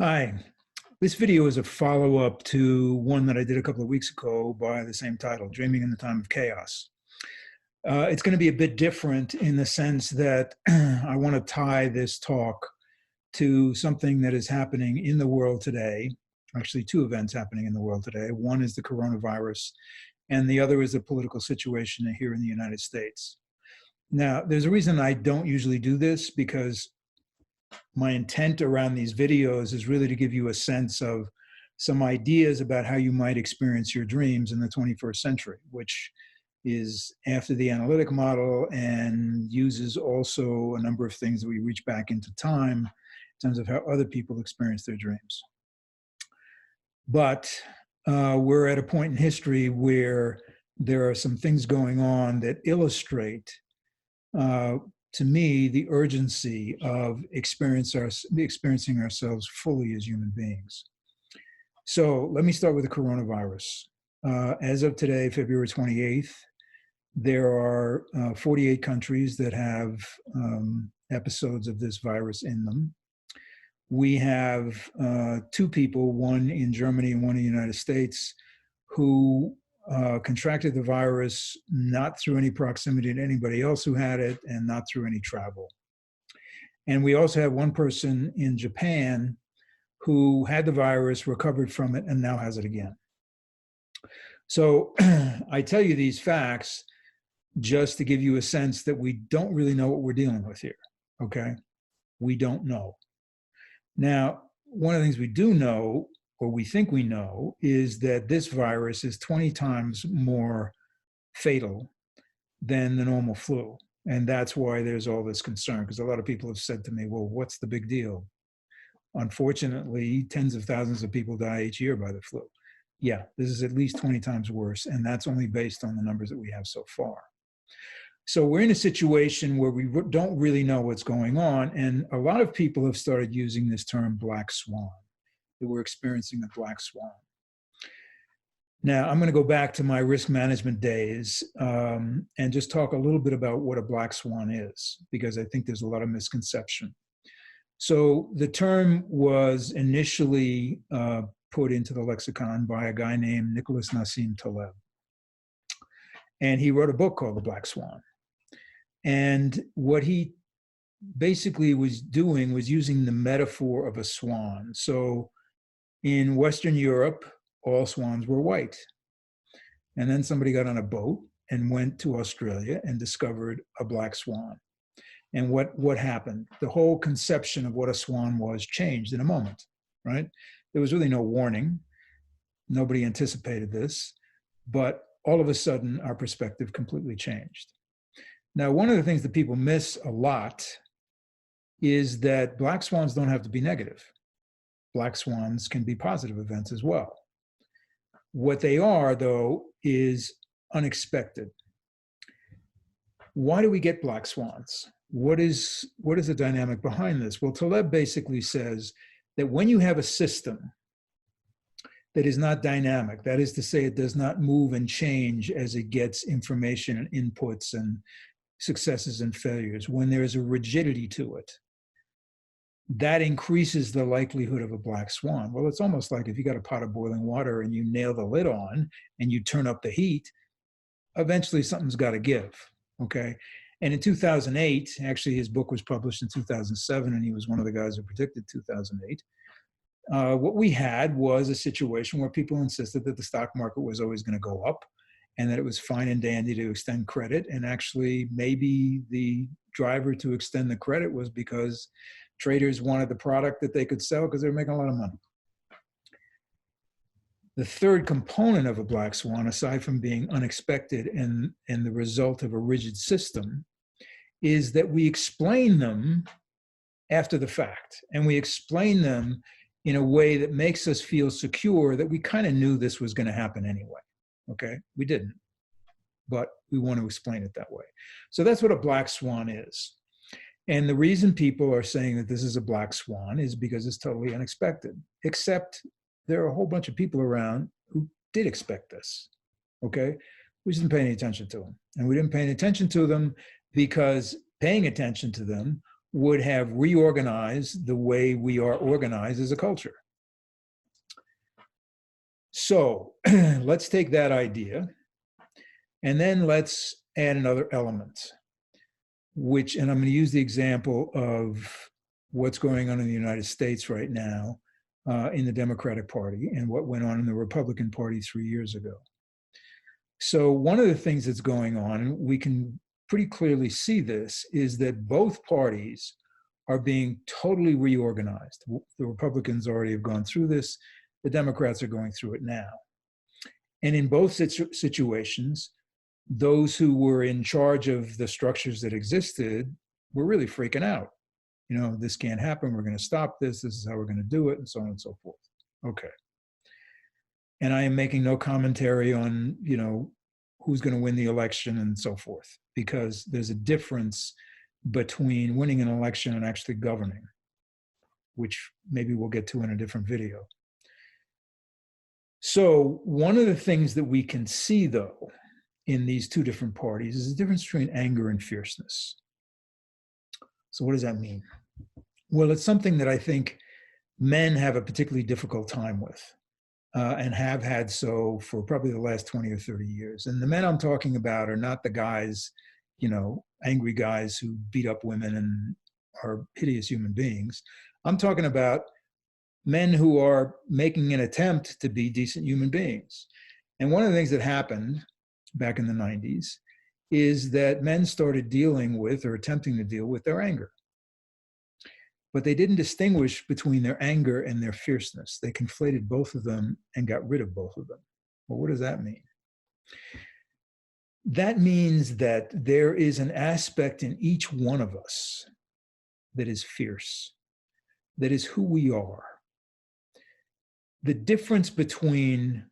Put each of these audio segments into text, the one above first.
Hi, this video is a follow-up to one that I did a couple of weeks ago by the same title, Dreaming in the Time of Chaos. It's going to be a bit different in the sense that I want to tie this talk to something that is happening in the world today. Actually, two events happening in the world today. One is the coronavirus, and the other is the political situation here in the United States. Now, there's a reason I don't usually do this, because my intent around these videos is really to give you a sense of some ideas about how you might experience your dreams in the 21st century, which is after the analytic model and uses also a number of things that we reach back into time in terms of how other people experience their dreams. But we're at a point in history where there are some things going on that illustrate to me, the urgency of experiencing ourselves fully as human beings. So let me start with the coronavirus. As of today, February 28th, there are 48 countries that have episodes of this virus in them. We have two people, one in Germany and one in the United States, who contracted the virus not through any proximity to anybody else who had it and not through any travel. And we also have one person in Japan who had the virus, recovered from it, and now has it again. So I tell you these facts just to give you a sense that we don't really know what we're dealing with here, okay? We don't know. Now, one of the things we do know, or we think we know, is that this virus is 20 times more fatal than the normal flu. And that's why there's all this concern, because a lot of people have said to me, well, what's the big deal? Unfortunately, tens of thousands of people die each year by the flu. Yeah, this is at least 20 times worse, and that's only based on the numbers that we have so far. So we're in a situation where we don't really know what's going on, and a lot of people have started using this term black swan, that we're experiencing a black swan. Now, I'm going to go back to my risk management days and just talk a little bit about what a black swan is, because I think there's a lot of misconception. So the term was initially put into the lexicon by a guy named Nicholas Nassim Taleb. And he wrote a book called The Black Swan. And what he basically was doing was using the metaphor of a swan. So in Western Europe, all swans were white. And then somebody got on a boat and went to Australia and discovered a black swan. And what happened? The whole conception of what a swan was changed in a moment, right? There was really no warning. Nobody anticipated this. But all of a sudden, our perspective completely changed. Now, one of the things that people miss a lot is that black swans don't have to be negative. Black swans can be positive events as well. What they are, though, is unexpected. Why do we get black swans? What is the dynamic behind this? Well, Taleb basically says that when you have a system that is not dynamic, that is to say, it does not move and change as it gets information and inputs and successes and failures, when there is a rigidity to it, that increases the likelihood of a black swan. Well, it's almost like if you got a pot of boiling water and you nail the lid on and you turn up the heat, eventually something's got to give, okay? And in 2008, actually his book was published in 2007, and he was one of the guys who predicted 2008. What we had was a situation where people insisted that the stock market was always going to go up and that it was fine and dandy to extend credit. And actually, maybe the driver to extend the credit was because traders wanted the product that they could sell because they were making a lot of money. The third component of a black swan, aside from being unexpected and the result of a rigid system, is that we explain them after the fact. And we explain them in a way that makes us feel secure that we kind of knew this was going to happen anyway. Okay? We didn't, but we want to explain it that way. So that's what a black swan is. And the reason people are saying that this is a black swan is because it's totally unexpected, except there are a whole bunch of people around who did expect this, okay? We just didn't pay any attention to them. And we didn't pay any attention to them because paying attention to them would have reorganized the way we are organized as a culture. So let's take that idea, and then let's add another element, which, and I'm going to use the example of what's going on in the United States right now in the Democratic Party and what went on in the Republican Party 3 years ago. So one of the things that's going on, and we can pretty clearly see this, is that both parties are being totally reorganized. The Republicans already have gone through this. The Democrats are going through it now. And in both situations, those who were in charge of the structures that existed were really freaking out. You know, this can't happen. We're going to stop this. This is how we're going to do it, and so on and so forth. Okay. And I am making no commentary on, you know, who's going to win the election and so forth, because there's a difference between winning an election and actually governing, which maybe we'll get to in a different video. So one of the things that we can see, though, in these two different parties is the difference between anger and fierceness. So what does that mean? Well, it's something that I think men have a particularly difficult time with, and have had so for probably the last 20 or 30 years. And the men I'm talking about are not the guys, you know, angry guys who beat up women and are hideous human beings. I'm talking about men who are making an attempt to be decent human beings. And one of the things that happened back in the 90s is that men started dealing with, or attempting to deal with, their anger. But they didn't distinguish between their anger and their fierceness. They conflated both of them and got rid of both of them. Well, what does that mean? That means that there is an aspect in each one of us that is fierce, that is who we are. The difference between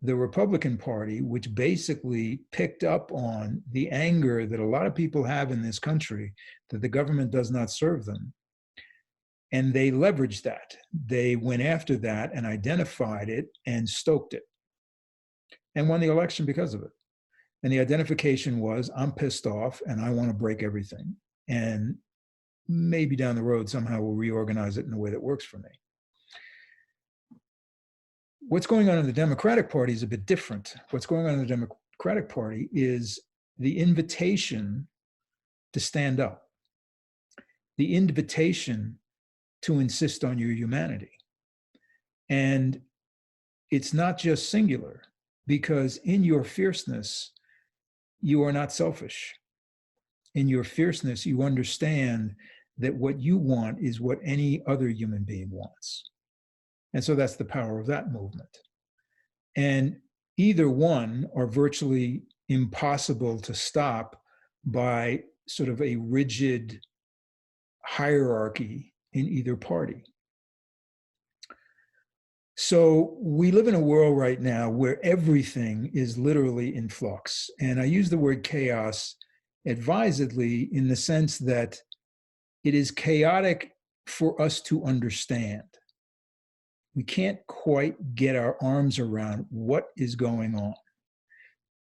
the Republican Party, which basically picked up on the anger that a lot of people have in this country, that the government does not serve them, and they leveraged that. They went after that and identified it and stoked it and won the election because of it. And the identification was, I'm pissed off and I want to break everything. And maybe down the road, somehow we'll reorganize it in a way that works for me. What's going on in the Democratic Party is a bit different. What's going on in the Democratic Party is the invitation to stand up, the invitation to insist on your humanity. And it's not just singular, because in your fierceness, you are not selfish. In your fierceness, you understand that what you want is what any other human being wants. And so that's the power of that movement. And either one are virtually impossible to stop by sort of a rigid hierarchy in either party. So we live in a world right now where everything is literally in flux. And I use the word chaos advisedly in the sense that it is chaotic for us to understand. We can't quite get our arms around what is going on.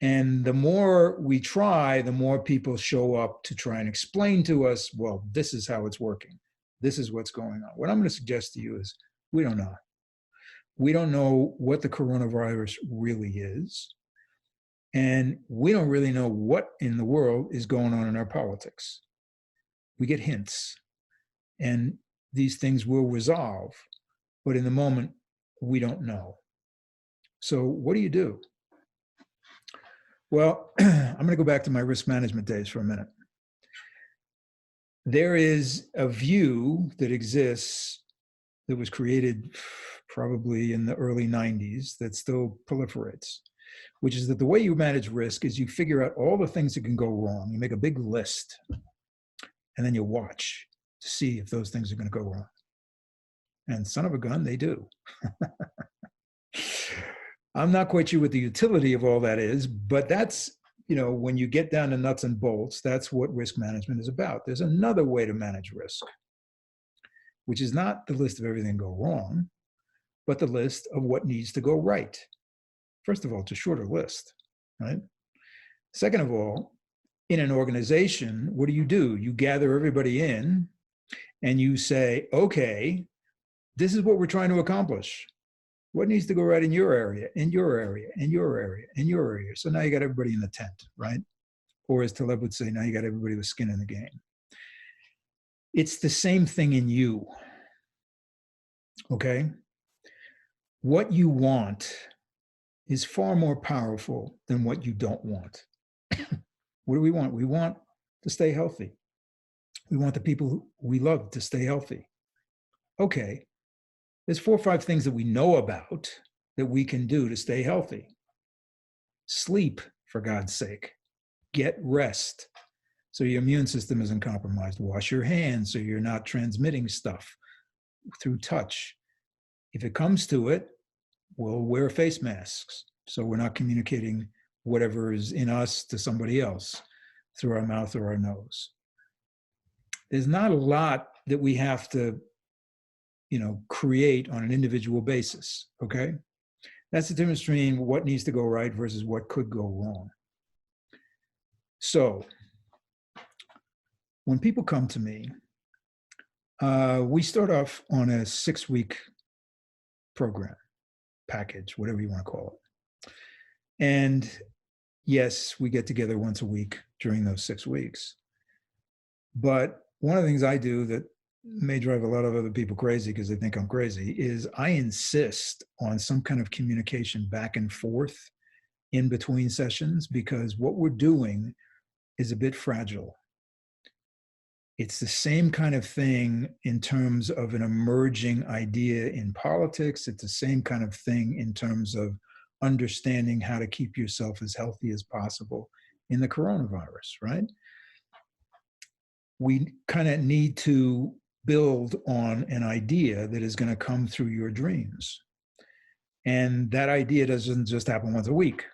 And the more we try, the more people show up to try and explain to us, well, this is how it's working. This is what's going on. What I'm going to suggest to you is we don't know. We don't know what the coronavirus really is. And we don't really know what in the world is going on in our politics. We get hints, and these things will resolve. But in the moment, we don't know. So what do you do? Well, I'm going to go back to my risk management days for a minute. There is a view that exists that was created probably in the early 90s that still proliferates, which is that the way you manage risk is you figure out all the things that can go wrong. You make a big list, and then you watch to see if those things are going to go wrong. And son of a gun, they do. I'm not quite sure what the utility of all that is, but that's, you know, when you get down to nuts and bolts, that's what risk management is about. There's another way to manage risk, which is not the list of everything go wrong, but the list of what needs to go right. First of all, it's a shorter list, right? Second of all, in an organization, what do? You gather everybody in and you say, okay, this is what we're trying to accomplish. What needs to go right in your area, in your area, in your area, in your area? So now you got everybody in the tent, right? Or as Taleb would say, now you got everybody with skin in the game. It's the same thing in you, okay? What you want is far more powerful than what you don't want. What do we want? We want to stay healthy. We want the people we love to stay healthy. Okay, there's 4 or 5 things that we know about that we can do to stay healthy. Sleep, for God's sake. Get rest so your immune system isn't compromised. Wash your hands so you're not transmitting stuff through touch. If it comes to it, we'll wear face masks so we're not communicating whatever is in us to somebody else through our mouth or our nose. There's not a lot that we have to, create on an individual basis, okay? That's the difference between what needs to go right versus what could go wrong. So when people come to me, we start off on a 6-week program, package, whatever you want to call it. And yes, we get together once a week during those 6 weeks. But one of the things I do that may drive a lot of other people crazy because they think I'm crazy is I insist on some kind of communication back and forth in between sessions, because what we're doing is a bit fragile. It's the same kind of thing in terms of an emerging idea in politics. It's the same kind of thing in terms of understanding how to keep yourself as healthy as possible in the coronavirus, right? We kind of need to build on an idea that is going to come through your dreams. And that idea doesn't just happen once a week.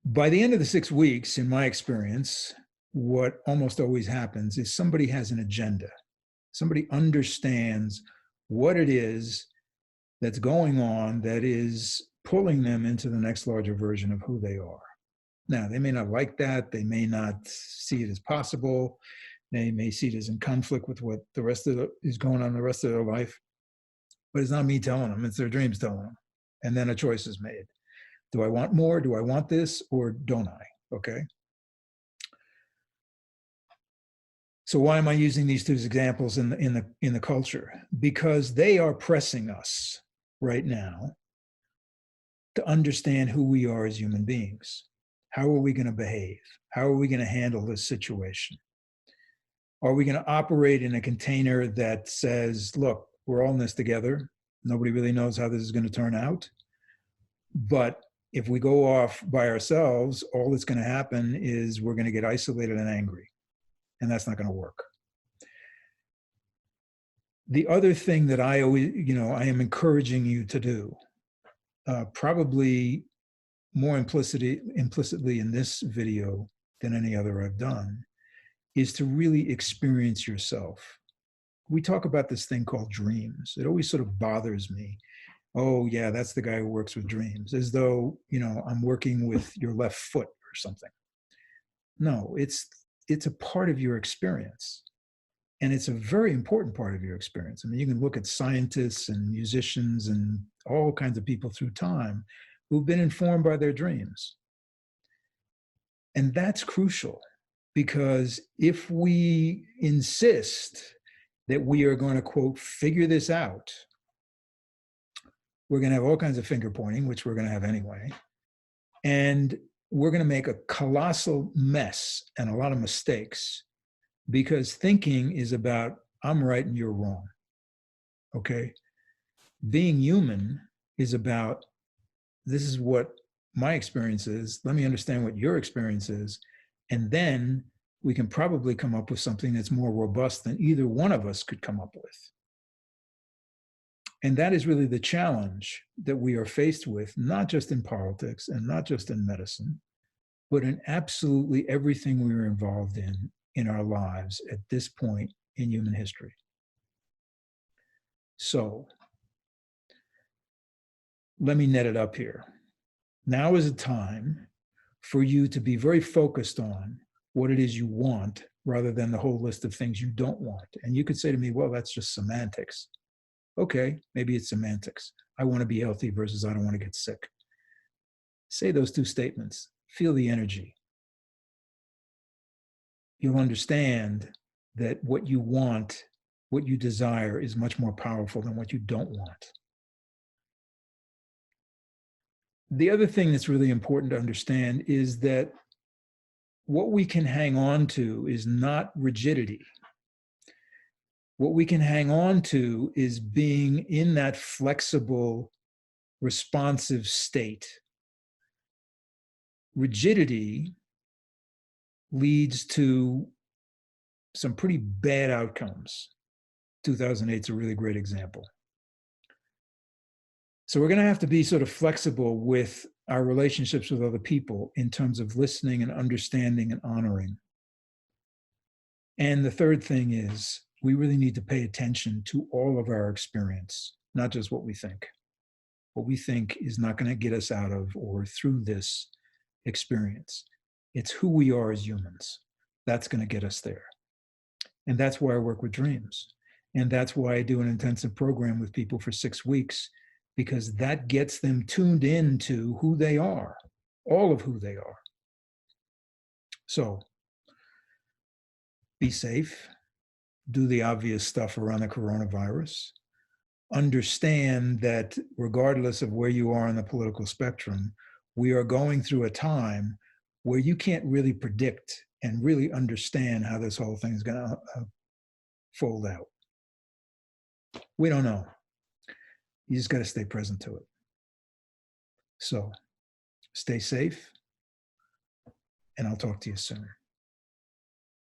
By the end of the 6 weeks, in my experience, what almost always happens is somebody has an agenda. Somebody understands what it is that's going on that is pulling them into the next larger version of who they are. Now, they may not like that. They may not see it as possible. They may see it as in conflict with what the rest of is going on the rest of their life. But it's not me telling them. It's their dreams telling them. And then a choice is made. Do I want more? Do I want this? Or don't I? Okay. So why am I using these 2 examples in the culture? Because they are pressing us right now to understand who we are as human beings. How are we going to behave? How are we going to handle this situation? Are we going to operate in a container that says, look, we're all in this together. Nobody really knows how this is going to turn out. But if we go off by ourselves, all that's going to happen is we're going to get isolated and angry. And that's not going to work. The other thing that I always, I am encouraging you to do, probably more implicitly in this video than any other I've done, is to really experience yourself. We talk about this thing called dreams. It always sort of bothers me. Oh, yeah, that's the guy who works with dreams, as though, I'm working with your left foot or something. No, it's a part of your experience. And it's a very important part of your experience. I mean, you can look at scientists and musicians and all kinds of people through time who've been informed by their dreams. And that's crucial, because if we insist that we are going to, quote, figure this out, we're going to have all kinds of finger pointing, which we're going to have anyway. And we're going to make a colossal mess and a lot of mistakes, because thinking is about, I'm right and you're wrong. Okay? Being human is about, this is what my experience is. Let me understand what your experience is. And then we can probably come up with something that's more robust than either one of us could come up with. And that is really the challenge that we are faced with, not just in politics and not just in medicine, but in absolutely everything we are involved in our lives at this point in human history. So let me net it up here. Now is a time for you to be very focused on what it is you want rather than the whole list of things you don't want. And you could say to me, well, that's just semantics. Okay, maybe it's semantics. I want to be healthy versus I don't want to get sick. Say those two statements. Feel the energy. You'll understand that what you want, what you desire, is much more powerful than what you don't want. The other thing that's really important to understand is that what we can hang on to is not rigidity. What we can hang on to is being in that flexible, responsive state. Rigidity leads to some pretty bad outcomes. 2008 is a really great example. So we're going to have to be sort of flexible with our relationships with other people in terms of listening and understanding and honoring. And the third thing is we really need to pay attention to all of our experience, not just what we think. What we think is not going to get us out of or through this experience. It's who we are as humans. That's going to get us there. And that's why I work with dreams. And that's why I do an intensive program with people for 6 weeks, because that gets them tuned into who they are, all of who they are. So be safe, do the obvious stuff around the coronavirus, understand that regardless of where you are on the political spectrum, we are going through a time where you can't really predict and really understand how this whole thing is going to fold out. We don't know. You just got to stay present to it. So stay safe, and I'll talk to you soon.